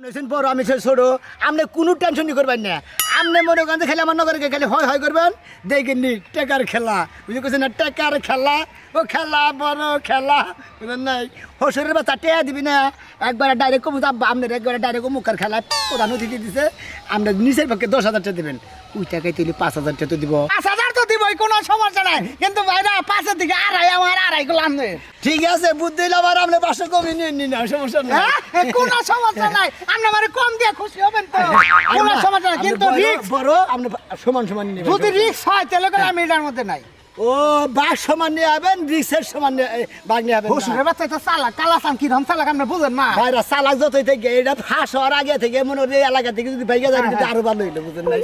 বড় আমি ছোট আপনি কোনো টেনশনই করবেন না। আপনি মনে করেন খেলে আমার নগরকে খেলে হয় হয় করবেন দেখেননি টেকার খেলা বুঝে করছেন না টেকার খেলা ও খেলা বড় খেলা বুঝলেন নাই হসুরের বাচ্চা টেয়া দিবি না একবারে ডাইরেক্ট কমু আপনার একবারে ডাইরেক্ট মুখার খেলা প্রধান অতিথি দিছে আমরা নিচের পক্ষে 10,000 টাকা দেবেন ওই টাকায় তুলি 5,000 টাকা তো দিব 5,000 তো দিবই কোনো সমস্যা নাই কিন্তু ভাইরা 5 থেকে আড়াই আমার আড়াই গুলাম নেই ঠিক আছে বুদ্ধি আবার আপনি 500 কমই নিন না সমস্যা নাই কোনো সমস্যা নাই আপনি আমারে কম দিয়ে খুশি হবেন তো কোনো সমস্যা নাই কিন্তু রিস্ক বড় আপনি সমান সমান নেবেন যদি রিস্ক হয় তাহলে আমি এটার মধ্যে নাই ও বাঘ সমান নিয়ে যাবেন রিক্সের সমান বাঘ নিয়ে যাবেন হসুরের বাচ্চা তো চালাক কালাসান কি রকম চালাক আপনি বুঝেন না ভাইরা চালাক যতই থেকে এটা ফাঁস হওয়ার আগে থেকে মনে হয় এলাকা থেকে যদি ভাইয়া যায় কিন্তু আরো ভালো হইলো বুঝেন না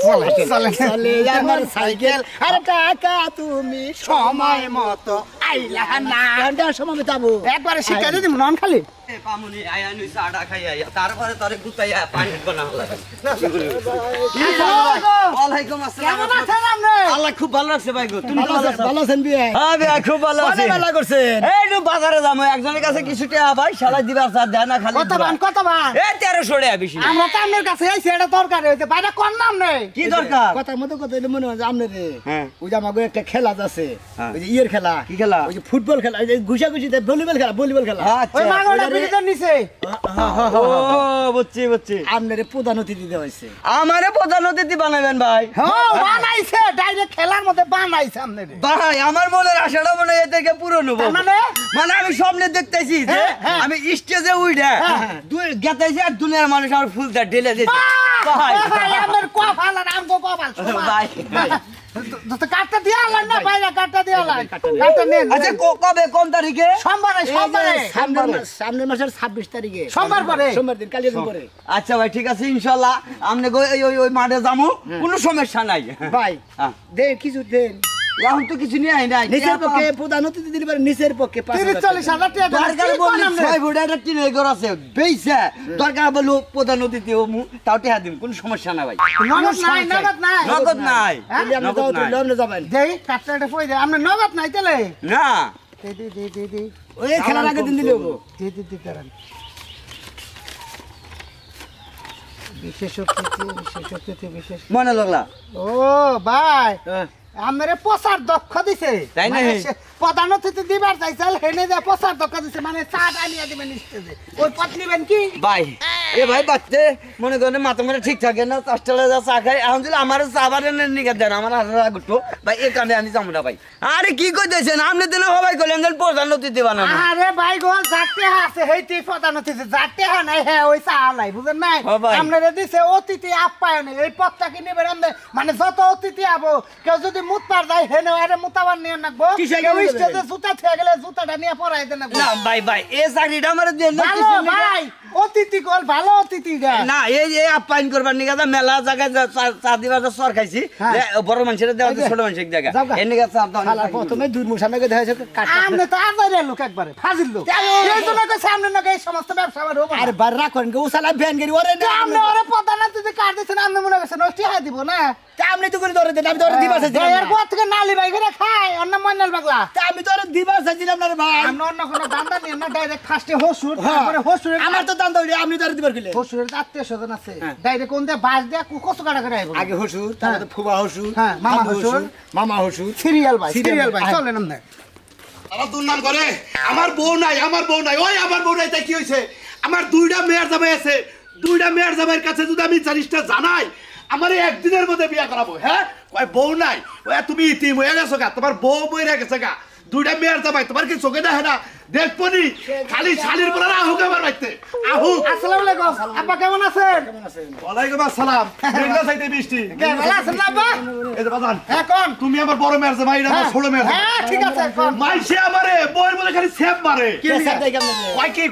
চলে আমার সাইকেল আরে টাকা তুমি সময় মতো আইলা না ঘন্টার সময় যাবো একবারে শিক্ষা দিদি নন খালি পামুনি আয়া নুই চাড়া খাইয়া তারপরে তোরে গুতাইয়া পানি বানাও লাগে ওয়ালাইকুম আসসালাম কেমন আছেন আপনি আল্লাহ খুব ভালো লাগছে ভাই গো তুমি ভালো আছেন বিয়ে হ্যাঁ ভাই খুব ভালো আছি মেলা করছেন এই তো বাজারে যাবো একজনের কাছে কিছু টাকা ভাই শালা দিবার সাথ দেয় না খালি কত বান এই 1300 টাকা বেশি আমরা তো আপনার কাছে আইছি এটা দরকার হইছে বাইরে কোন নাম নেই কি দরকার কথার মধ্যে কথা হইলে মনে হয় আপনি রে হ্যাঁ ওই যে আমাকে একটা খেলা আছে ওই যে ইয়ের খেলা কি খেলা ওই যে ফুটবল খেলা ওই যে ঘুষাঘুষিতে ভলিবল খেলা আচ্ছা ওই মাগোটা বিরিজন নিছে ও বুঝছি বুঝছি আপনারে প্রধান অতিথি দেওয়া হয়েছে আমারে প্রধান অতিথি বানাবেন ভাই হ্যাঁ বানাইছে ডাইরেক্ট খেলার মধ্যে বানাইছে আপনি ভাই আমার মনের আশাটা মনে হয় থেকে পুরো নেবো মানে আমি স্বপ্নে দেখতেছি যে আমি স্টেজে উঠে দুই গেতেছি আর দুনিয়ার মানুষ আমার ফুলটা ঢেলে দিয়েছে ভাই ভাই আমার কপাল আর আমগো কপাল ভাই তো কাটটা দিয়া আলান না ভাইরা কাটটা দিয়া আলান কাটটা নেন আচ্ছা কবে কোন তারিখে সোমবারে সামনের মাসের 26 তারিখে সোমবার দিন কালির দিন পরে আচ্ছা ভাই ঠিক আছে ইনশাআল্লাহ আমনে ওই মাঠে যামু কোনো সমস্যা নাই ভাই দে কিছু দেন এখন তো কিছু নিয়ে আই নাই নিচের পক্ষে প্রধান অতিথি দিলে পারে নিচের পক্ষে 40,000 টাকা দরকার বললে 6 ফুট একটা টিনের ঘর আছে বেইছে দরকার বললো প্রধান অতিথি ওমু তাও টেহা দিন কোনো সমস্যা না ভাই নগদ নাই আপনি যাবেন দেই কাটটা কই দে আপনি নগদ নাই তেলে না দে ওই খেলার আগে দিন দিলে হবো দে করেন বিশেষ মনে লাগলা ও ভাই আমারে প্রচার দক্ষ দিছে তাই না প্রধান অতিথি দিবার চাইছিল হেনে যে প্রচার দক্ষ দিছে মানে চাট আনিয়া দিবেন স্টেজে ওই পথ নিবেন কি ভাই এ ভাই বাচ্চা মনে করেন মাথা মাথা ঠিক থাকে না চাষটালে যা চা খাই এখন যদি আমার চা বারেন নিকে দেন আমার হাতে গুটো ভাই এই কামে আমি যাবো না ভাই আরে কি কইতেছেন আপনি দিন সবাই কইলেন যে প্রধান অতিথি বানাবো আরে ভাই গো যাতে আছে হেইতে প্রধান অতিথি যাতে নাই হ্যাঁ ওই চা নাই বুঝেন নাই আপনারে দিছে অতিথি আপ্যায়নে এই পথটা কি নিবেন মানে যত অতিথি আবো কেউ যদি মুতপার যায় হেনে আরে মুতাবার নিয়ে নাকবো কেউ স্টেজে জুতা থেকে গেলে জুতাটা নিয়ে পরাই দেন না ভাই এই চাকরিটা আমার দেন না ভাই অতিথি কল ভালো অতিথি না এই আপ্যায়ন করবার নিকে মেলা জায়গায় চা দিবার সর খাইছি বড় মানুষের দেওয়া ছোট মানুষের জায়গা এর নিকে চা প্রথমে দুর্মুষানাকে দেখা যাচ্ছে আপনি তো আজারে লোক একবারে ফাজিল লোক এই জন্য কই সামনে না এই সমস্ত ব্যবসা আমার হবে আরে বার রাখেন গো উসালা ভ্যান গাড়ি ওরে না আপনি ওরে প্রধান অতিথি কাট দিছেন আপনি মনে করছেন নষ্ট হয়ে দিব না আপনি তো করে ধরে দেন আমি ধরে দিবা চাইছিলাম এর পর থেকে নালি ভাই করে খাই অন্য মন্ডল পাগলা আমি ধরে দিবা চাইছিলাম না রে ভাই আমি অন্য কোনো দান্দা নিয়ে না ডাইরেক্ট ফার্স্টে হসুর তারপরে হসুর আমার তো দান্দা হইলে আপনি ধরে দিবার কইলে হসুরের আত্মীয় স্বজন আছে ডাইরেক্ট কোন দে বাস দে কত কাটা করে আইবো আগে হসুর তারপরে ফুবা হসুর হ্যাঁ মামা হসুর সিরিয়াল ভাই চলেন না তারা দুর্নাম করে আমার বউ নাই ওই আমার বউ নাই তাই কি হয়েছে আমার দুইটা মেয়ের জামাই আছে দুইটা মেয়ের জামাইয়ের কাছে যদি আমি জিনিসটা জানাই আমার একদিনের মধ্যে বিয়া করাবো হ্যাঁ ওই বউ নাই ওই তুমি ইতিম হয়ে গেছো গা তোমার বউ মরে গেছে গা দুইটা মেয়ের জামাই তোমার কি চোখে দেখে না দেখবো নি খালি শালির পরে আহুক আমার বাড়িতে আহুক আসসালামু আলাইকুম আব্বা কেমন আছেন ওয়ালাইকুম আসসালাম মেঘনা চাইতে মিষ্টি ভালো আছেন না আব্বা এই যে বাজান এখন তুমি আমার বড় মেয়ের জামাই না ছোট মেয়ের হ্যাঁ ঠিক আছে এখন মাইসে আমারে বউয়ের মধ্যে খালি সেম মারে কি সাথে কেমন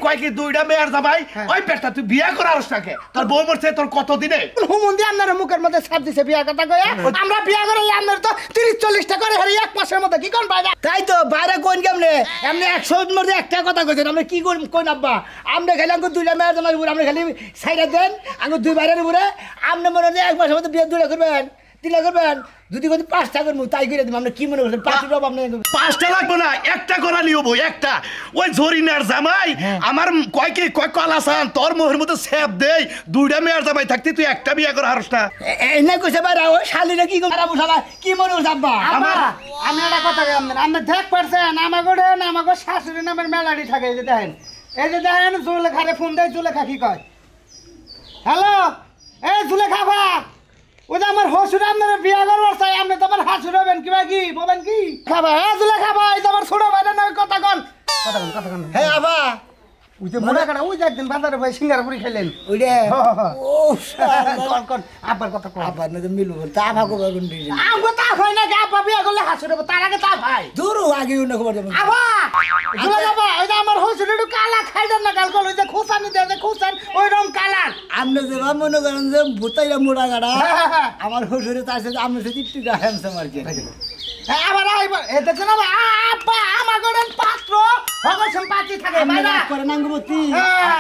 কয় কি দুইটা মেয়ের জামাই ওই পেটটা তুই বিয়া করার টাকে তোর বউ মরছে তোর কত দিনে হুমন্দি আপনার মুখের মধ্যে ছাপ দিছে বিয়া কথা কইয়া আমরা বিয়া করে আপনার তো 30-40 টাকা করে হারি এক মাসের মধ্যে কি কোন বাইরে তাই তো বাইরে কোন কেমনে এমনি 100 মধ্যে একটা কথা কইছেন আমরা কি কোন আব্বা আমরা খালি আঙ্গুর দুইটা মেয়ের জামাই আমরা খালি সাইডা দেন আঙ্গুর দুই বাইরের উপরে আপনি মনে হয় এক মাসের মধ্যে বিয়ে দুইটা করবেন দিলে করবেন যদি কোনো 5টা করবো তাই করে দিব আপনি কি মনে করছেন 5টা রব আপনি 5টা লাগবে না একটা করা নিও বই একটা ওই জরিনার জামাই আমার কয় কলাসান তোর মোহের মতো সেপ দেই 2টা মেয়ের জামাই থাকতে তুই একটা বিয়ে করে হারস না এনে কইছে ভাই ওই শালিরা কি খারাপ শালা কি মনে করছ আব্বা আমার আমি একটা কথা কই আপনি দেখ পারছেন আমাগো শাশুড়ি নামের মেলাডি থাকে এই যে দেখেন জুলেখারে ফোন দেয় জুলেখা কি কয় হ্যালো এই জুলেখা ভা ওই যে আমার হসুর আপনার বিয়া করবার চাই আপনি তো আমার হাসুর হবেন কিবা কি বলবেন কি খাবা হ্যাঁ জুলেখা ভা এই তো আমার ছোট ভাই না কথা কন হে আব্বা ওই যে মনে করেন ওই যে একদিন বাজারে ভাই সিঙ্গারপুরি খেলেন ওইরে ও কন আব্বার কথা কন আব্বা না তো মিলবো তা ভাগো ভাগো দিই আমগো তা হয় না কি আব্বা বিয়া করলে হাসুর হবে তার আগে তা ভাই দূর আগে অন্য খবর দেব আব্বা জুলেখা ওই যে আমার হসুর একটু কালা খাই দেন না কাল কল ওই যে খোসানি দেন যে খোসান ওই রকম কালার আপনি যে মনে করেন যে ভূতাইরা মোড়া গাড়া আমার হসুরে তার সাথে আপনি সাথে টিকা হ্যান্ডসাম আর কি আবার এটা জানা আব্বা আমার গড়েন পাত্র ভগবান পাতি থাকে বাইরা করে নাঙ্গবতী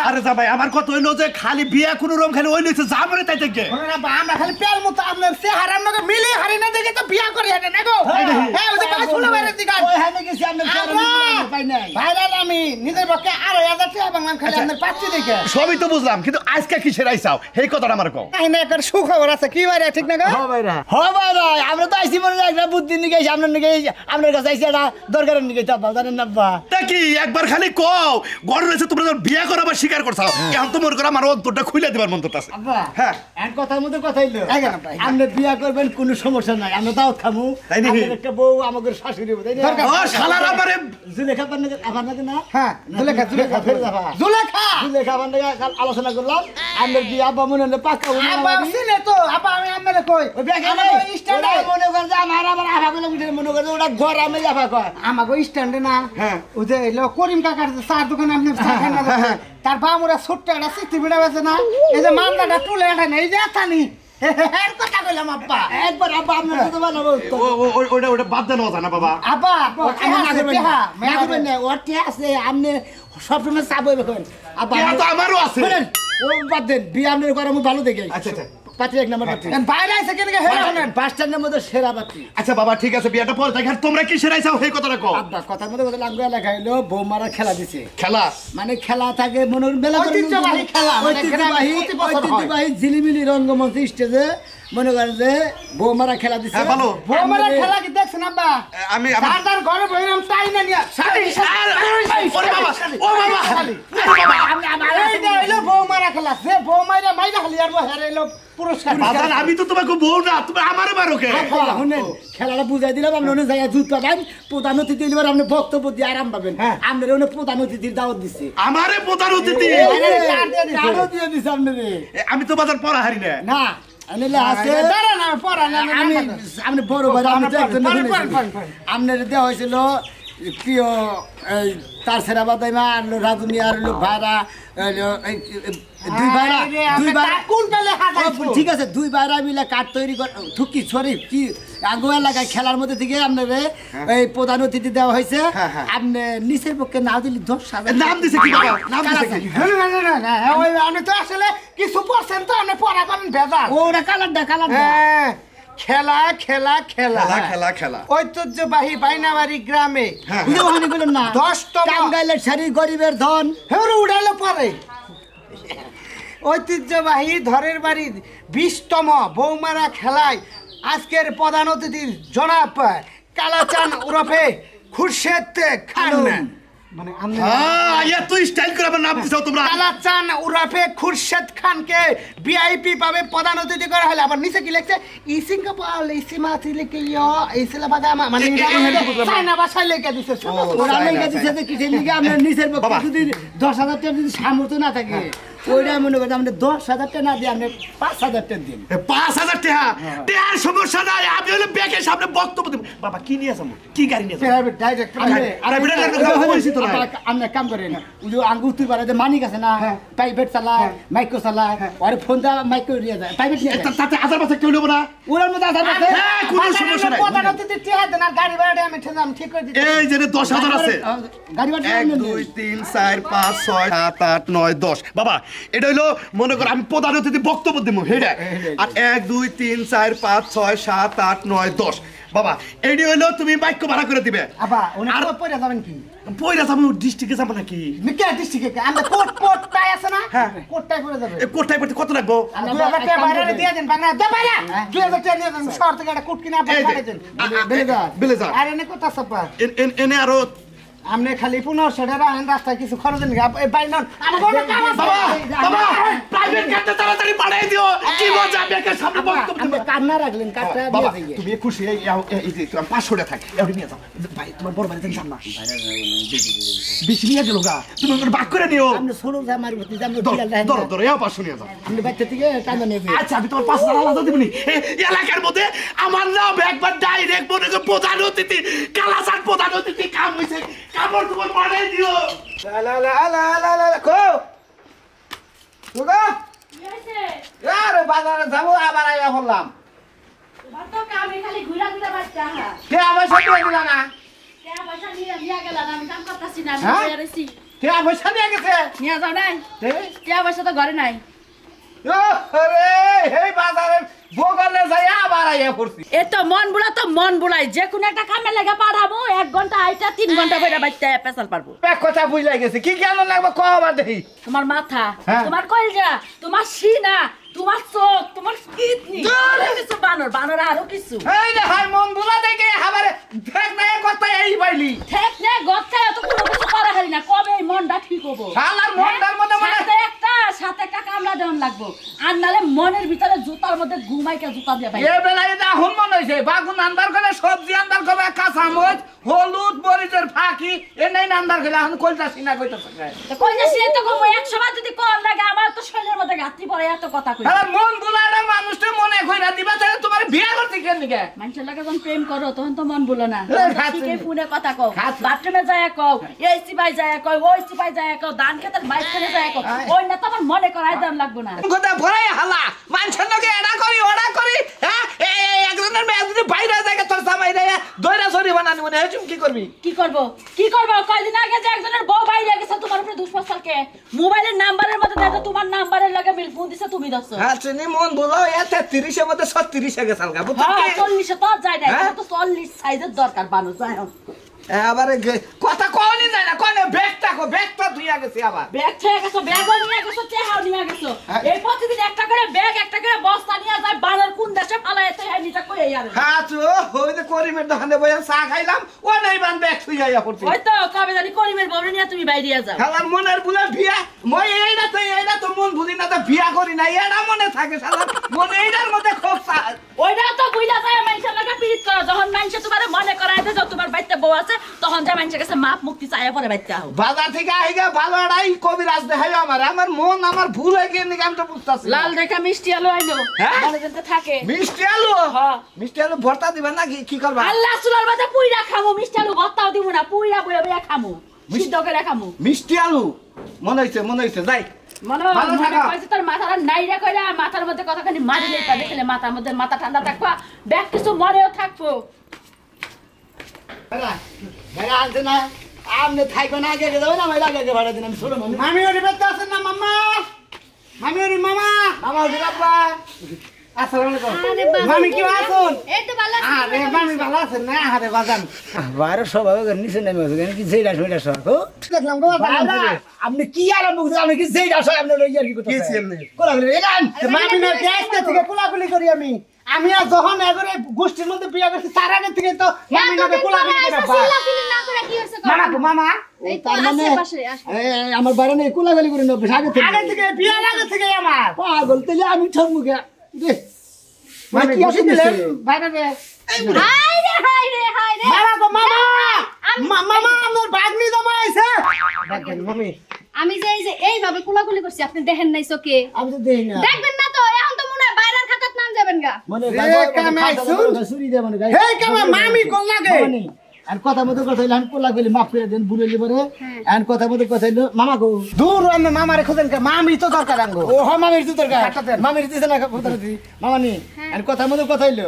আরে যা ভাই আমার কথা হইলো যে খালি বিয়া কোন রকম খালি ওই লইছে যাবরে তাই থেকে আমরা খালি পেল মতো আপনার চেহারা আপনাকে মিলি হারি না দেখে তো বিয়া করে হেঁটে না গো হ্যাঁ ওই যে পাঁচ ফুলে বাইরে দিকে ওই হানে গেছি আপনি পাই নাই ভাইরা আমি নিজের পক্ষে 2,500 টাকা বাংলাম খালি আপনার পাচ্ছি দেখে সবই তো বুঝলাম কিন্তু আজকে কি সেরাই চাও এই কথাটা আমার কও তাই না একটা সুখবর আছে কি বাইরে ঠিক না গো হ ভাইরা আমরা তো আইছি মনে একটা বুদ্ধি নিয়ে গেছি আপনার নিয়ে আপনার কাছে আইছি একটা দরকারের নিয়ে গেছি আব্বা জানেন না আব্বা তা কি একবার খালি কও গড় রয়েছে তোমরা যখন বিয়া করাবার স্বীকার করছাও এখন তো মনে করো আমার অন্তরটা খুলে দিবার মন্তরটা আছে আব্বা হ্যাঁ এক কথার মধ্যে কথা হইলো আপনি বিয়া করবেন কোনো সমস্যা নাই আমরা দাও খামু তাই নাকি? আপনার একটা বউ আমাদের শাশুড়ি তাই না ও শালার আমারে জুলেখা আপনাকে না হ্যাঁ জুলেখা ফের যাবা জুলেখা জুলেখা আপনাকে কাল আলোচনা করলাম আমরা বিয়া আব্বা মনে হলে পাক্কা আব্বা সিনে তো আব্বা আমি আপনারে কই ওই ব্যাগে স্ট্যান্ডে মনে করে যে আমার আভা গুলো মনে করে ওটা ঘর আমি আভা কয় আমাকে স্ট্যান্ডে না হ্যাঁ। ওই যে এলো করিম কাকার যে চার দোকানে আপনি চা খান না যাচ্ছেন, তার বামুরা ছোট্ট একটা সিটি বিড়া বেছে না এই যে মান্দাটা তুলে আঠে না এই যে আতানি এর কথা কইলাম আব্বা একবার আব্বা আপনার সাথে বানাবো ওটা বাদ দেন না বাবা আব্বা আমি না করবেন না না করবেন না ওটি আছে আপনি সবসময় চাবই বেখন আব্বা কে তো আমারও আছে শুনেন ও বাদ দেন বিয়ে আপনার করে আমি ভালো দেখে আচ্ছা আচ্ছা পাত্রী এক নম্বর পাত্রী বাইরে আছে কেন হেরা শুনেন বাস স্ট্যান্ডের মধ্যে সেরা পাত্রী আচ্ছা বাবা ঠিক আছে বিয়াটা পরে দেখ আর তোমরা কি সেরাই চাও এই কথাটা কও আব্বা কথার মধ্যে কথা লাগবে লেখা হইলো বৌমারা খেলা দিছে খেলা মানে খেলা থাকে মনোর মেলা ঐতিহ্যবাহী খেলা, মানে গ্রামে প্রতি বছর হয়। ঐতিহ্যবাহী ঝিলিমিলি রঙ্গমঞ্চ স্টেজে মনে করেন যে বৌমারা খেলা দিছে হ্যাঁ, ভালো। বৌমারা খেলা কি দেখছেন আব্বা আমি তার তার ঘরে বইরাম তাই না নিয়া ওরে বাবা ও বাবা এই যে হইলো বৌমারা খেলা যে বৌমাইরা মাইরা খালি আর হেরে এলো পুরস্কার বাজান আমি তো তোমাকে বউ না তুমি আমারে মারো কে শুনেন খেলাটা বুঝাই দিলাম আপনি অনেক জায়গায় জুত পাবেন প্রধান অতিথি এবার আপনি বক্তব্য দিয়ে আরাম পাবেন আপনার অনেক প্রধান অতিথির দাওয়াত দিচ্ছে আমারে প্রধান অতিথি কারো দিয়ে দিচ্ছে আপনার আমি তো বাজার পড়া হারি না না আনিলে আছে দাঁড়ান আমি পড়া না আমি আপনি বড় ভাই আপনি তো একজন আপনার দেওয়া হয়েছিল প্রিয় এই তার সেরা বাদাইমা আর রাজনী আর ভাইরা দুই ভাইরা কোন কালে হাজাইছো ঠিক আছে দুই ভাইরা মিলে কাঠ তৈরি করে থুকি সরি কি আঙ্গু এলাকায় খেলার মধ্যে থেকে আপনার এই প্রধান অতিথি দেওয়া হয়েছে আপনি নিচের পক্ষে না দিলে 10,000 নাম দিছে কি বাবা নাম দিছে কি না ওই আমি তো আসলে কিছু পারছেন তো আপনি পড়া করেন ভেজাল ওরা কালারটা হ্যাঁ খেলা খেলা খেলা খেলা খেলা খেলা ঐতিহ্যবাহী বাইনাবাড়ি গ্রামে ওখানে বললেন না 10তম টাঙ্গাইলের শাড়ি গরিবের ধন হেউরে উড়াইলে পরে ঐতিহ্যবাহী ধরের বাড়ির 20তম বৌমারা খেলায় আজকের প্রধান অতিথির জনাব কালাচান ওরফে খুরশেদ খান মানে হ্যাঁ ইয়া তুই স্টাইল করে আমার নাম দিছো তোমরা কালাচান ওরফে খুরশেদ খানকে ভিআইপি পাবে প্রধান অতিথি করা হলে আবার নিচে কি লিখছে ইসিঙ্গাপুর ইসিমাতি লিখে ইসলা বাগা মানে চায়না ভাষায় লিখে দিছে ওরা লেগে দিচ্ছে যে কিসের লিগে আপনার নিচের পক্ষে যদি 10,000 টাকা যদি সামর্থ্য না থাকে ওইটা মনে করেন আপনি 10,000 টাকা না দিয়ে আপনি 5,000 টাকা দিন 5,000 টাকা টাকার সমস্যা নাই আমি হলো ব্যাগের সামনে বক্তব্য দেব বাবা কি নিয়ে যাবো কি গাড়ি নিয়ে যাবো ডাইরেক্ট আপনি কাম করেন ওই যে আঙ্গুর তুই বাড়াতে মানিক আছে না প্রাইভেট চালায় মাইক্রো চালায় আর ফোন দা মাইক্রো নিয়ে যায় প্রাইভেট নিয়ে যায় তাতে আধার পাশে কেউ নেবো না ওরার মধ্যে আধার পাশে হ্যাঁ কোনো সমস্যা নাই প্রধান অতিথি টিয়া দেন আর গাড়ি ভাড়া আমি ঠিক করে দিচ্ছি এই যে 10,000 আছে গাড়ি ভাড়া 1 2 3 4 5 6 7 8 9 10 বাবা এটা হইলো মনে করো আমি প্রধান অতিথি বক্তব্য দেবো হেডা আর 1 2 3 4 5 6 7 8 9 10 বাবা এডি হইলো তুমি বাক্য ভাড়া করে দিবে আবা উনি তো পয়রা যাবেন কি পয়রা যাবো ডিস্ট্রিক্টে যাবো নাকি মিকে ডিস্ট্রিক্টে আমরা কোটটাই আছে না কোটটাই পড়ে যাবে কোথায় পড়তে কত লাগবো 2000 টাকা বাইরে দিয়ে দেন বাংলা দে বাইরে 2000 টাকা নিয়ে দেন শহর থেকে একটা কোট কিনে আপনি বাইরে দেন বেলেজার আর এনে কত সাপা এনে আরো আমনে খালি 1500 টাকা আন রাস্তায় কিছু খরচ দেন এই বাইন আমার বড় কাম আছে বাবা বাবা প্রাইভেট কাটতে তাড়াতাড়ি পাঠিয়ে দিও কি মজা বেকে সামনে বক্তব্য আপনি কান্না রাখলেন কাটটা বাবা দিয়ে দিয়ে তুমি খুশি এই যে তুমি 500 টাকা থাক এডি নিয়ে যাও ভাই তোমার বড় ভাই জান না বেশি নিয়ে গেল গা তুমি ওকে বাক করে নিও আপনি সরু যা মারব তুই জানো কি আল্লাহ ধরো ধরো এও 500 নিয়ে যাও আপনি বাচ্চা থেকে কান্না নেবে আচ্ছা আমি তোমার 5000 আলাদা দিবনি এলাকার মধ্যে আমার নাম একবার ডাইরেক্ট মনে করে প্রধান অতিথি কালাসার প্রধান অতিথি কাম হইছে কাপড় তোমার মানে দিও লা লা লা লা লা কো তোগা আরে বাজারে যাবো আবার আইয়া বললাম তো কামে খালি ঘুরা ঘুরা বাচ্চা হ্যাঁ কে আবার সত্যি দিলা না কে পয়সা নিয়ে গেল আমি কাম করতেছি না হ্যাঁ? আমি বেরিয়েছি কে আবার সাথে গেছে নিয়ে যাও নাই এ? কে পয়সা তো ঘরে নাই ও আরে এই বাজারে বগলে যাই আবার আইয়া পড়ছি এ তো মন বুলাই যে কোনো একটা কামে লাগা পাঠাবো 1 ঘন্টা আইটা 3 ঘন্টা বইরা বাচ্চা পেছাল পারবো এক কথা বুঝলাই গেছে কি কেন লাগবে ক আবার দেখি তোমার মাথা হ্যাঁ। তোমার কলজা তোমার সিনা তোমার চোখ তোমার কিডনি কিছু বানর আরো কিছু এই যে হাই মন বুলা দেখে আমারে দেখ না এক কথা এই বাইলি ঠিক না গচ্ছায় তো কোনো কিছু করা হারি না কবে এই মনটা ঠিক হবো শালার মনটার মধ্যে মানে সাথে একটা কামলা দেওয়ান লাগবো আর নালে মনের ভিতরে জুতার মধ্যে ঘুমাইকে জুতা দিয়ে পাই এ বেলায় এটা হুন মন হইছে বাগুন আন্দার করে সবজি আন্দার করে কাঁচা মরিচ হলুদ মরিচের ফাঁকি এ নাই আন্দার করে এখন কইতা সিনা কইতাছে কই যাচ্ছি তো কম 100 বার যদি কম লাগে আমার তো শরীরের মধ্যে গাঁথি পড়ে এত কথা কই আরে মন বুলাটা মানুষটা মনে কইরা দিবা তাহলে তোমার বিয়ে করতে কেন নিকে মানুষের লাগে যখন প্রেম করো তখন তো মন বলো না খাচ্ছি। ঠিকই ফোনে কথা কও খাচ্ছি। বাথরুমে যায় কও এই সিপাই যায় কও ওই সিপাই যায় কও ধান খেতের বাইক করে যায় কও ওই না তো আমার মনে করাই দেন লাগবো না কথা ভরাই হালা মানুষের লগে এডা করি ওডা করি হ্যাঁ এই একজনের মেয়ে যদি বাইরে যায় তোর সামাই রে দইরা সরি বানানি মনে হয় কি করবি কি করব কয়দিন আগে যে একজনের বউ বাইরে গেছে তোমার উপরে দুষ্প্রচারকে মোবাইলের নাম্বারের মধ্যে দেখো তোমার নাম্বারের লাগে মিল ফোন দিছে তুমি দছ হ্যাঁ চিনি মন বুঝাও এতে 30 এর মধ্যে 36 এ গেছে আলগা বুঝছো হ্যাঁ কি 40 তো যায় না হ্যাঁ? তো 40 সাইজের দরকার বানো যায় আবার কথা কোনই যায় না কোনে ব্যাগটা ধুইয়া গেছে আবার ব্যাগ ছেড়ে গেছো ব্যাগও নিয়ে গেছো চেহাও নিয়ে গেছো এই প্রতিদিন একটা করে ব্যাগ একটা করে বস্তা নিয়ে যায় বানর কোন দেশে পালায় তো এই নিটা কই আইয়া হ্যাঁ তো হইতে করিমের দোকানে বইয়া চা খাইলাম ও নাই বান ব্যাগ থুইয়া পড়ছি ওই তো কবে জানি করিমের বউরে নিয়ে তুমি বাইরে যাও শালার মনের বুলা বিয়া মই এইটা তো মন ভুলি না তো বিয়া করি না এটা মনে থাকে শালার মনে এইটার মধ্যে খুব ওইটা তো বুইলা যায় মানুষের লাগে পীড়িত করো যখন মানুষ তোমার মনে করায় যে তোমার বাইতে বউ আছে তখন যে মানুষের কাছে মাপ মুক্তি চাইয়া পরে বাইতে আও বাজার থেকে আইগা ভালো আড়াই কবিরাজ দেখাই আমার মন আমার ভুল হয়ে গিয়ে নাকি আমি তো বুঝতেছি লাল দেখা মিষ্টি আলু আইলো হ্যাঁ? মনে যেতে থাকে মিষ্টি আলু হ্যাঁ। মিষ্টি আলু ভর্তা দিবা নাকি কি করবা আল্লাহ সুলার মাঝে পুইরা খামু মিষ্টি আলু ভর্তাও দিব না পুইরা বইয়া বইয়া খামু সিদ্ধ করে খামু মিষ্টি আলু মনে হইছে যাই মনে ভালো থাকো। কইছে তোর মাথাটা নাইরা কইরা মাথার মধ্যে কতখানি মারি লইতা দেখলে মাথার মধ্যে মাথা ঠান্ডা থাকবা ব্যাগ কিছু মরেও থাকবো ভাড়া আনছে না আপনি থাকবেন আগে যাবে না আমি আগে ভাড়া দিন আমি ছোট মানুষ মামি ওরে বেতে আছেন না মাম্মা মামি ওরে মামা আমার দিলাপ্পা আসসালামু আলাইকুম মামি কি আছেন এই তো ভালো আরে মামি ভালো আছেন না আরে বাজান বাইরে সবাই নিচে নেমে আছে কি যেই ডাস ওইটা সব দেখলাম গো আপনি কি আর মুখ আপনি কি যেই ডাস আপনি ইয়ার কি করতে কি এমনি? কোলা বলে এলান মামি না গ্যাসটা থেকে কোলাকুলি করি আমি আর যখন এবারে গোষ্ঠীর মধ্যে বিয়ে করছি তার আগে থেকে তো মামি না কোলাকুলি করে মামা তার মানে আমার বাইরে নেই কোলাগুলি করে নেবে আগে থেকে আগে থেকে বিয়ের আগে থেকে আমার পাগল তাহলে আমি ঠক মুখে মামি কি বসে আছে দিলেন বাইরে রে মামা গো মামা মামা আমার বাগনি জমা আছে দেখেন মামি আমি যে এই যে এইভাবে কোলাকুলি করছি আপনি দেখেন নাই চোখে আমি তো দেই না দেখবেন না তো এখন তো মনে হয় বাইরের খাতাত নাম যাবেন গা মনে এ কামে আইছুন? সুরি দে মনে গাই হে কামা মামি কোন লাগে আর কথা মতো কথা হইলো আমি পোলা কইলে মাফ করে দেন বুড়েলি পরে আর কথা মতো কথা হইলো মামা গো দূর আমি মামারে খোঁজেন কে মামি তো দরকার আঙ্গো ও হ্যাঁ মামির তো দরকার টাকা দেন। মামির দিছে না কথা দি মামা নি আর কথা মতো কথা হইলো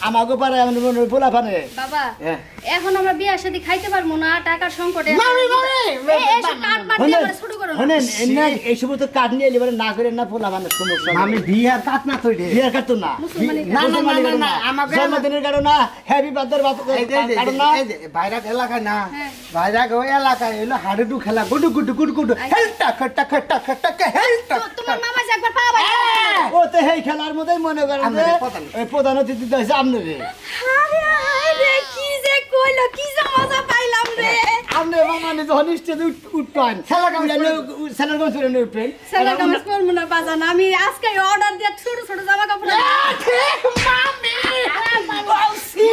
আমাগো পারে আমি পোলা পারে বাবা হ্যাঁ। এখন আমরা বিয়ে শাদী খাইতে পারবো না টাকার সংকটে মামি মামি এইসব কাট পাট দিয়ে আবার শুরু করো না। হনেন এনে এই সমস্ত কাট নিয়ে এলিবারে না করে না পোলা বানার সমস্যা নাই। মামি বিয়ার কাট না তো রে বিয়ার কাট তো না মুসলমানি না, না, না, না, না, আমাকে- জন্মদিনের কারণ না হ্যাপি বার্থডে কারণ না বাইরাক এলাকায় না হ্যাঁ। বাইরাক ওই এলাকায় হইলো হাডুডু খেলা গুডু গুডু গুডু গুডু হেলটা খটা খটা খটা হেলটা তোমার মামা যে একবার পাওয়া ও তো এই খেলার মধ্যেই মনে করেন যে আমাদের প্রধান। ওই প্রধান অতিথি তো হচ্ছে আপনারে আরে আরে কি যে কইলো কি যে মজা পাইলাম রে আপনি মামা নি যখন স্টেজে উঠবেন স্যালার গান চলে উঠবেন সালা কামাজ করব না বাজান আমি আজকে অর্ডার দিয়ে ছোট ছোট জামা কাপড়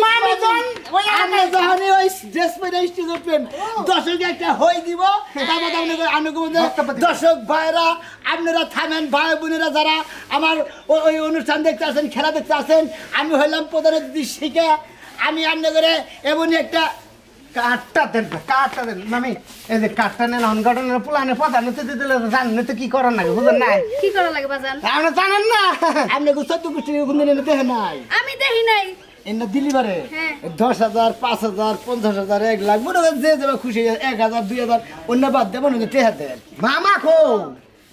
মামি জন ওই আপনি যখন ওই ড্রেস পরে স্টেজে উঠবেন দর্শক একটা হই দিব তারপর আপনাদের আনুগমনে দর্শক ভাইরা আপনারা থামেন ভাই বোনেরা যারা আমার ওই অনুষ্ঠান দেখতে আসেন খেলা দেখতে আসেন আমি হইলাম প্রধান অতিথি শিখে আমি আপনাদের এমনই একটা কাটটা দেন মামি এই যে কাটটা নেন অনগঠনের পুলানে প্রধান অতিথি দিলে জানেন তো কি করার নাকি বুঝেন নাই কি করা লাগে বাজান আপনি জানেন না আপনাকে সত্য গোষ্ঠী কোনদিন দেখে নাই আমি দেখি নাই এনে দিলি বারে হ্যাঁ। 10,000 5,000 50,000 1 লাখ মনে করেন যে যাবে খুশি 1,000 2,000 অন্য বাদ দেবো না টেহা দেন মামা খো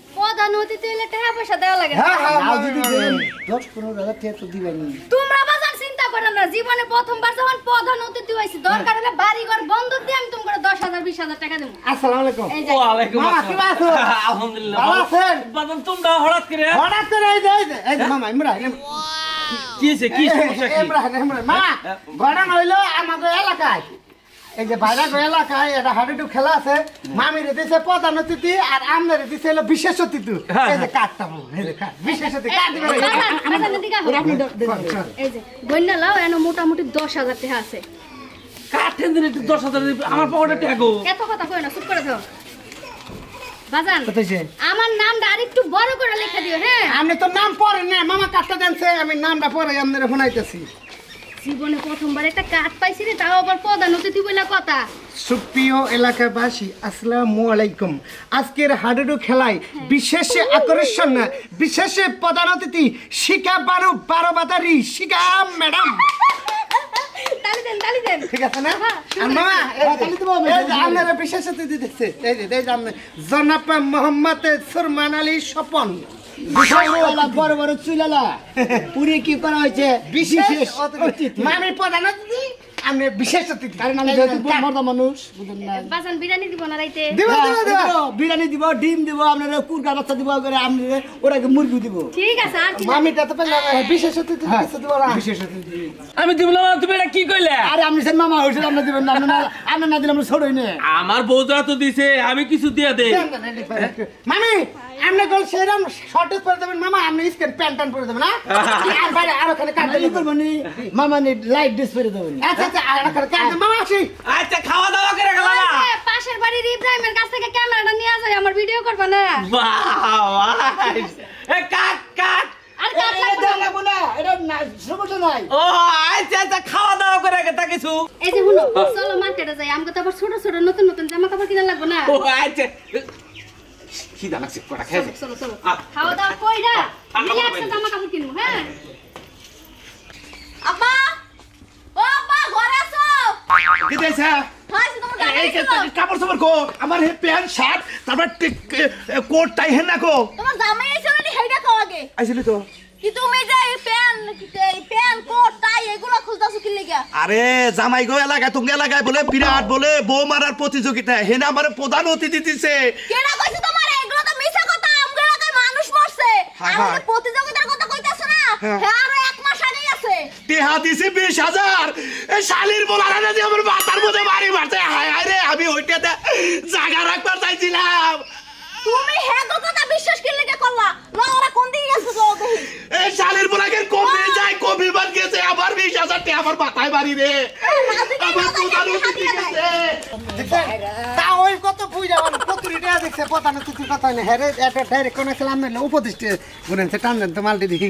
প্রধান অতিথি হইলে টাকা পয়সা দেওয়া লাগে না। হ্যাঁ হ্যাঁ আর যদি দেন 10-15,000 টাকা তো দিবেন তোমরা বাজান চিন্তা করো না জীবনে প্রথমবার যখন প্রধান অতিথি হইছি দরকার হলে বাড়ি ঘর বন্ধক দিয়ে আমি তোমাকে 10,000 20,000 টাকা দেবো আসসালামু আলাইকুম এই যে ওয়ালাইকুম মামা কি আছো আলহামদুলিল্লাহ ভালো আছেন বাদন তোমরা হঠাৎ করে হঠাৎ করে এই যে মামা ইমরান কি হইছে কি সমস্যা কি ইমরান মা গড়ান হইলো আমাদের এলাকায় এই যে বাইরা এলাকায় এটা হাডুডু খেলা আছে মামিরে দিছে প্রধান অতিথি আর আমনের দিছে হলো বিশেষ অতিথি এই যে কাটটা এই যে কাট বিশেষ অতিথি কাট দিবে বাজান এদিকে আহো। এই যে গন্যা লাও এনো মোটামুটি 10,000 টাকা আছে কাঠেন দিন একটু 10,000 আমার পকেটে টাকা এত কথা কই না চুপ করে থাও বাজান কোথায় আমার নামটা আরেকটু বড় করে লিখে দিও হ্যাঁ আপনি তো নাম পড়েন না মামা কাটটা দেনছে আমি নামটা পরে আপনারে শোনাইতেছি জীবনে প্রথমবার একটা কাঠ পাইছি রে তাও আবার প্রধান অতিথি বলে কথা সুপ্রিয় এলাকাবাসী আসসালামু আলাইকুম আজকের হাডুডু খেলায় বিশেষ আকর্ষণ বিশেষ প্রধান অতিথি শিকা বারো বাতারি শিকা ম্যাডাম তালি দেন ঠিক আছে না আর মামা এই যে আপনারা বিশেষ অতিথি দেখছে এই যে জনাব মোহাম্মদ সুরমান আলী স্বপন বিশালওয়ালা বড় বড় চুলালা পুরি কি করা হয়েছে বিশেষ অতিথি মামি প্রধান অতিথি আমি বিশেষ অতিথি কারণ আমি যেহেতু মর্দা মানুষ বুঝলেন না বাজান বিরিয়ানি দিব না রাইতে দিব দিব দিব বিরিয়ানি দিব ডিম দিব আপনারা কুরকা বাচ্চা দিব করে আপনারা ওরাকে মুরগি দিব ঠিক আছে আর কি মামিটা তো পেলাম বিশেষ অতিথি কিছু দিব না বিশেষ অতিথি আমি দিবলাম না, তুমি এটা কি কইলে আরে আপনি সেন মামা হয়েছিল আপনার দিবেন না আপনার না দিলে আমরা ছোটই না আমার বউজা তো দিছে আমি কিছু দিয়ে দে মামি আপনি গোল সেরম শর্টেজ পরে দেবেন মামা আপনি স্কেট প্যান্ট টান পরে দেবেন না আর বাইরে আর ওখানে কাট আমি দেবেন করবো নি মামা নি লাইট ড্রেস পরে দেবেন আচ্ছা আচ্ছা আর ওখানে কাট দেবেন মামা আসি আচ্ছা খাওয়া দাওয়া করে গেল না ওই যে পাশের বাড়ির ইব্রাহিমের কাছ থেকে ক্যামেরাটা নিয়ে যায় আমার ভিডিও করবা না বাহ এ কাট কাট আর কাট লাগবে না। এটা সমস্যা নাই ও আচ্ছা আচ্ছা খাওয়া দাওয়া করে গেতা কিছু এই যে শুনো চলো মার্কেটে যাই আমাকে তো আবার ছোট ছোট নতুন নতুন জামা কাপড় কিনা লাগবে না ও আচ্ছা খিদা লাগছে কটা খেয়ে চলো চলো চলো আ। খাওয়া দাওয়া কইরা আমরা রিল্যাক্সে মোবাইল। জামা কাপড় কিনবো হ্যাঁ আব্বা ও আব্বা ঘরে আছো কি দিয়েছে হাই তোমার গাড়ি এই ছিল কাপড় সাপড় কো আমার হে প্যান্ট শার্ট তারপর কোট টাই হেন না কো তোমার জামাই এসে না হেইডা খাও আগে আইছিলি তো কি তুমি যে প্যান কোট টাই এগুলো খুঁজতাছো কি লাগা আরে জামাই গো এলাকায় তুমি এলাকায় বলে বিরাট বলে বউ মারার প্রতিযোগিতা হেনা আমার প্রধান অতিথি দিছে কেডা কইছে তোমার এগুলো তো মিছা কথা আমগো এলাকায় মানুষ মরছে হ্যাঁ, আমাদের হ্যাঁ। প্রতিযোগিতার কথা কইতাছো না হ্যাঁ। হ্যাঁ আরো 1 মাস আগেই আছে টেহা দিছে 20,000 এই শালির বলারা না যে আমার মাথার মধ্যে বাড়ি মারছে হায় হায় রে আমি ওইটাতে জায়গা রাখবার চাইছিলাম তুমি হ্যাঁ কথা বিশ্বাস কি লাগা করলা না ওরা কোন দিকে গেছে তো দেখি এই শালির বলাকে কমে যায় কমে বার গেছে আবার 20,000 টাকা আমার মাথায় বাড়ি রে আমার প্রধান অতিথি গেছে তা ওই কত বুঝা মানে 70 টাকা দেখছে প্রধান অতিথি কথা না হ্যাঁ এটা ডাইরেক্ট কোন ছিলাম না উপদেষ্টা বলেছে টান দেন তো মালটি দেখি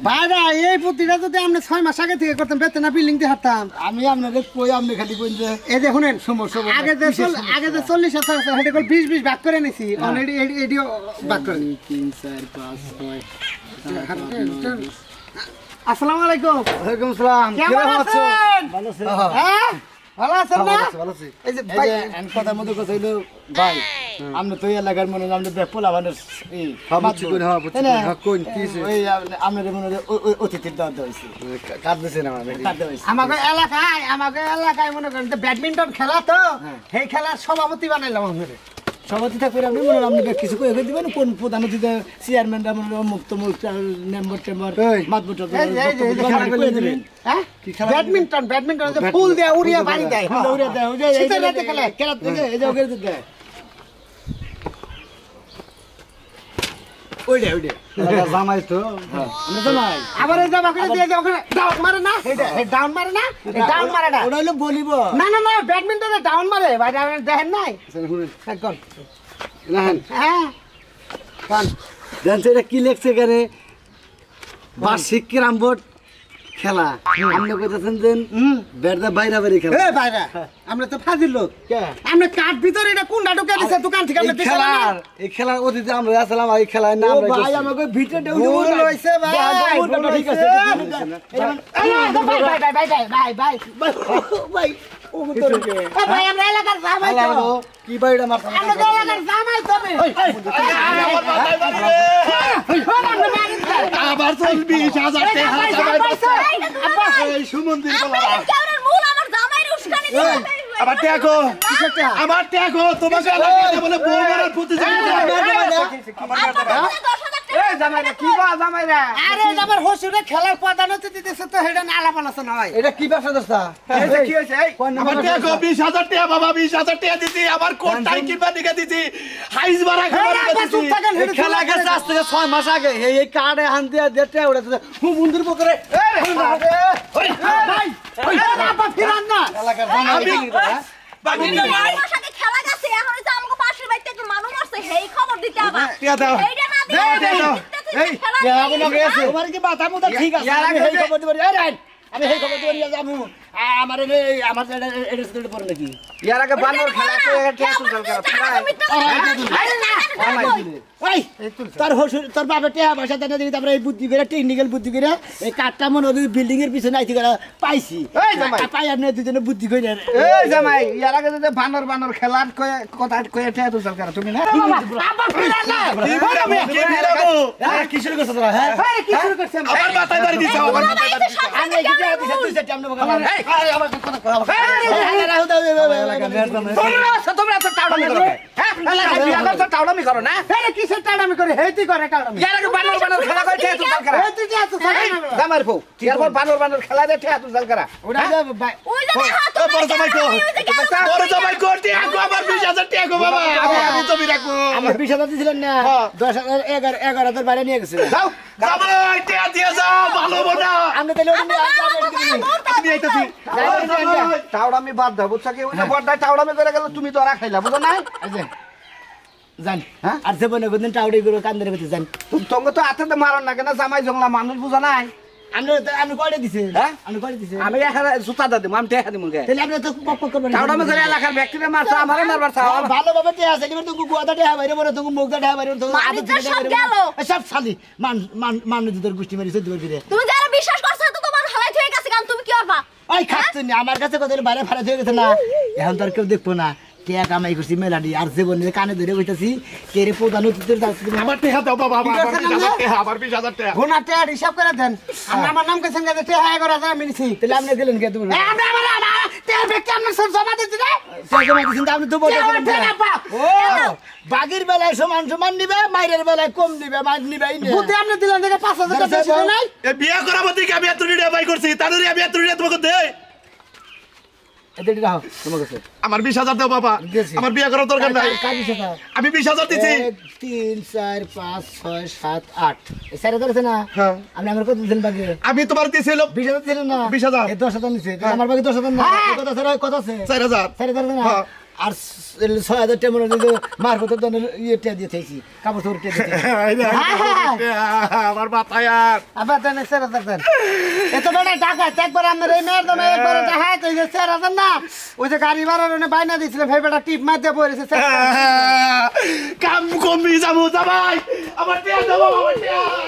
ভাইরা এই প্রতিটা যদি আমরা 6 মাস আগে থেকে করতাম বেতন না বিল্ডিং দিয়ে হাঁটতাম আমি আপনাদের কই আপনি খালি কইন যে এই যে শুনেন সমস্যা আগে যে 40,000 আছে হেডে কল 20 ভাগ করে নিছি অলরেডি এডিও ভাগ করে 3 4 5 6 আসসালামু আলাইকুম ওয়ালাইকুম আসসালাম কেমন আছেন ভালো আছেন হ্যাঁ ভালো আছেন না ভালো আছি এই যে ভাই ভাই কথার মধ্যে কথা হইলো ভাই আমরা তো এই এলাকার মনে আমরা বেপলা বানের এই বুঝছি কোন, হ্যাঁ, বুঝছি কোন, হ্যাঁ, কোন, কি হইছে? ওই আপনাদের মনে হয় অতিথির দাওয়াত দেওয়া হয়েছে কাট দিছেন আমাদের কাট দেওয়া হয়েছে আমাকে এলাকায় মনে করেন যে ব্যাডমিন্টন খেলা তো সেই খেলার সভাপতি বানাইলাম আমাদের সভাপতি থাকবে আপনি মনে হয় আপনি কিছু করে দিবেন কোন প্রধান অতিথি চেয়ারম্যানরা মনে হয় মুক্ত মেম্বার টেম্বার মাতবুট হ্যাঁ ব্যাডমিন্টন যে ফুল দেয়া উড়িয়া বাড়ি দেয় উড়িয়ে দেয় ওই যে শীতের রাতে খেলে খেলা এই যে ওকে দেয় ওইটা জামাই তো আমরা জামাই আবার এই জামাকে দিয়ে যে ওখানে ডাউন মারে না এই ডাউন মারে না এই ডাউন মারে না ওটা হলো বলিব না ব্যাডমিন্টনে ডাউন মারে ভাই দেখেন নাই কোন হ্যাঁ জানছে এটা কি লেখছে এখানে বার্ষিক ক্যারাম বোর্ড খেলা আপনি কইতেছেন যে বেড়দা বাইরা বাড়ি খেলা এ ভাইরা আমরা তো ফাজিল লোক আমরা কাঠ ভিতরে এটা কোনটা ঢুকে দিছে দোকান থেকে আমরা দিছি না এই খেলার অতিথি আমরা আসলাম এই খেলায় নাম রাখছি ভাই আমাকে ভিডিওটা ভুল হইছে ভাই ঠিক আছে ভাই ভাই ও মুতরকে ভাই আমরা এলাকার জামাই তো কি বাইরা মারছ আমরা তো এলাকার জামাই তো আবার চল 20,000 টাকা এই সুমন্দির বলা মূল আমার জামাইয়ের উস্কানি দিতে আবার দেখো আমার দেখো তোমাকে এলাকায় বলে বউ মারার প্রতিযোগিতা এই জামাইরা কি বা জামাইরা আরে আমার হসুরে খেলার প্রধান অতিথি দিছে তো হেডা না আলাপ আলোচনা হয় এটা কি ব্যবসা দস্তা এই যে কি হইছে এই আমার দেখো 20,000 টাকা বাবা 20,000 টাকা দিছি আমার কোটাই কিবা দিকে দিছি হাইজ মারা খাবার দিছি খেলা গেছে আজ থেকে 6 মাস আগে এই কার্ডে হান দিয়া দেতে ওড়াতে হুমুন্দির পকরে ভাই বাবা ফিরান না এলাকার জামাই আমার সাথে খেলা গেছে এখন হইছে আমাকে পাশের বাড়িতে একজন মানুষ আছে সেই খবর দিতে আবার টিয়া দাও এইটা না দিলে এই তোমার কি মাথা মুথা ঠিক আছে আমি এই খবর দিবি আরে আমি এই খবর দিবি যাবো আমার আমার এটা পড়ে নাকি ইয়ার আগে বানর খেলা তো এটা তুলল ওই তোর হসুর তোর বাবা টিয়া পয়সা দেন দিবি তারপরে এই বুদ্ধি করে টেকনিক্যাল বুদ্ধি করে এই কাঠটা মনে হয় বিল্ডিং এর পিছনে আইতি করে পাইছি এই জামাই। পাই আপনি দুজনে বুদ্ধি করে এই জামাই ইয়ার আগে যে বানর খেলার কথা কই এটা তুলল করা তুমি না বাবা ফিরান না কি ফিরাবো কি শুরু করছ তোরা হ্যাঁ এই কি শুরু করছেন আমার মাথায় বাড়ি দিছো আমার মাথায় বাড়ি দিছো আমি কি দিছে তুই সেটা আমরা বললাম আরে আমার কথা করা তোমরা তো টাউডামি করো হ্যাঁ এলাকা বিয়াদর তো টাউডামি করো না এই কিসের টাউডামি করে হেইতি করে টাউডামি ইয়ার আগে বানর খেলা করে ঠেয়া তুলল করা হেইতি যে আছে জামার ফু ইয়ার বানর খেলা দে ঠেয়া তুলল করা ওটা ওই যে হাত বড় জামাই কো বড় জামাই কোটি আগো আমার 20,000 টাকা গো বাবা আমি তো বিরাকো আমার 20,000 দিছিলেন না 10,000 11,000 বাইরে নিয়ে গেছে দাও জামাই টাকা দিয়ে যাও ভালো বোনা আমি তাহলে ওটা আমি আইতাছি টাউডামি বাদ দাও বুঝছ কি ওইটা বড়দাই টাউডামি করে গেল তুমি তো আর খাইলা বুঝো না জান হ্যাঁ আর জীবনে কোনদিন টাউডি করে কান্দরে করতে জান তুমি তো হাতে মারন না কেন জামাই জংলা মানুষ বুঝো নাই আমি কয়টা দিছি হ্যাঁ? আমি কয়টা দিছি আমি এখানে জুতা দাদি আমি টেহা দিমু গে তাহলে আপনি তো পক করবেন টাউডামি করে এলাকার ব্যক্তিরে মারছ আমারে মারবার চাও ভালো বাবা তে আছে এবার তুমি গুয়াটা দেয়া বাইরে বলে তুমি মুখটা দেয়া বাইরে তুমি আদত মানুষদের সব গেল। সব খালি মানুষদের গোষ্ঠী মারি সত্যি করে তুমি যারা বিশ্বাস করছো তো তোমার হালাই হয়ে গেছে কারণ তুমি কি করবা ওই খাচ্ছি না আমার কাছে কত বাইরে ভাড়া হয়ে গেছে না এখন তো আর কেউ দেখবো না টিয়া কামাই করছি মেলাডি আর জীবনে কানে ধরে বইতেছি কে রে প্রধান অতিথির আমার টাকা দাও বাবা আমার 20,000 টাকা গোনা টেহা হিসাব করে দেন আমার নাম কে সঙ্গে টেহা করে দেন আমি নিছি তাহলে আপনি দিলেন কে তুমি আমরা টেহা ব্যক্তি আপনার সব জমা দিতে না আপনি তো বলে বাগির বেলায় সমান সমান নিবে মাইরের বেলায় কম নিবে মাইর নিবেই না বুদ্ধি আপনি দিলেন দেখে 5,000 টাকা বেশি নাই এ বিয়া করাবো দিকে আমি এত টাকা বাই করছি তাহলে আমি এত টাকা তোমাকে দেই এদের রাখো তোমার কাছে আমার 20,000 দাও বাবা আমার বিয়া করার দরকার নাই কাজি সেটা আমি 20,000 দিছি 1 3 4 5 6 7 8 এই সাইড ধরেছে না হ্যাঁ আপনি আমার কত দিলেন বাকি আমি তোমার দিছিল 20,000 দিলেন না 20,000 এই 10,000 নিছে আমার বাকি 10,000 না কত আছে কত আছে 4,000 সাইড ধরেছে না হ্যাঁ আর 6000 টাকা মনে দিল মার কত দনের ইয়েটা দিয়ে থাইছি কাপড় চোপড় টা দিয়ে আমার মাথায় আর আবার দেন 4000 দেন এত বড় টাকা একবার আমরা এই মেয়ের দামে একবার টাকা তো 4000 না ওই যে গাড়ি ভাড়ার জন্য বাইনা দিছিল ভাই বেটা টিপ মার দিয়ে পড়েছে কাম কমি যাবো জামাই আমার টিয়া দাও আমার টিয়া